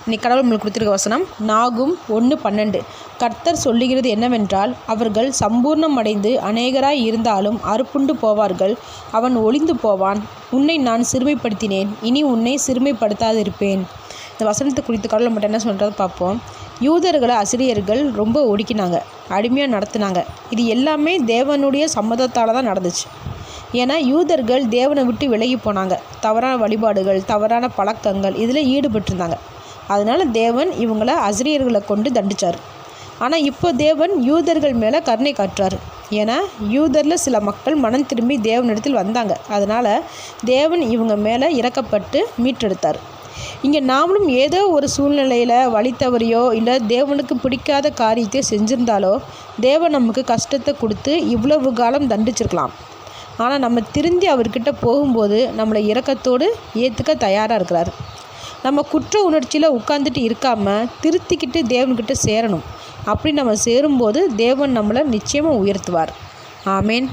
இன்னைக்கு கடவுள் நம்மளுக்கு கொடுத்துருக்க வசனம் நாகும் 1:12. கர்த்தர் சொல்லுகிறது என்னவென்றால், அவர்கள் சம்பூர்ணம் அடைந்து அநேகராய் இருந்தாலும் அறுப்புண்டு போவார்கள். அவன் ஒளிந்து போவான். உன்னை நான் சிறுமைப்படுத்தினேன், இனி உன்னை சிறுமைப்படுத்தாதிருப்பேன். இந்த வசனத்தை குறித்து கடவுள் மட்டும் என்ன சொல்கிறத பார்ப்போம். யூதர்களை அசிரியர்கள் ரொம்ப ஒடுக்கினாங்க, அடிமையாக நடத்தினாங்க. இது எல்லாமே தேவனுடைய சம்மதத்தால் தான் நடந்துச்சு. ஏன்னா யூதர்கள் தேவனை விட்டு விலகி போனாங்க. தவறான வழிபாடுகள், தவறான பழக்கங்கள் இதில் ஈடுபட்டிருந்தாங்க. அதனால் தேவன் இவங்களை அசிரியர்களை கொண்டு தண்டித்தார். ஆனால் இப்போ தேவன் யூதர்கள் மேலே கருணை காட்டுறார். ஏன்னா யூதரில் சில மக்கள் மனம் திரும்பி தேவனிடத்தில் வந்தாங்க. அதனால் தேவன் இவங்க மேலே இரக்கப்பட்டு மீட்டெடுத்தார். இங்கே நாமளும் ஏதோ ஒரு சூழ்நிலையில் வழி தவறியோ இல்லை தேவனுக்கு பிடிக்காத காரியத்தையோ செஞ்சுருந்தாலோ தேவன் நமக்கு கஷ்டத்தை கொடுத்து இவ்வளவு காலம் தண்டிச்சிருக்கலாம். ஆனால் நம்ம திருந்தி அவர்கிட்ட போகும்போது நம்மளை இரக்கத்தோடு ஏற்றுக்க தயாராக இருக்கிறார். நம்ம குற்ற உணர்ச்சியில் உட்காந்துட்டு இருக்காமல் திருத்திக்கிட்டு தேவன்கிட்ட சேரணும். அப்படி நம்ம சேரும்போது தேவன் நம்மளை நிச்சயமாக உயர்த்துவார். ஆமேன்.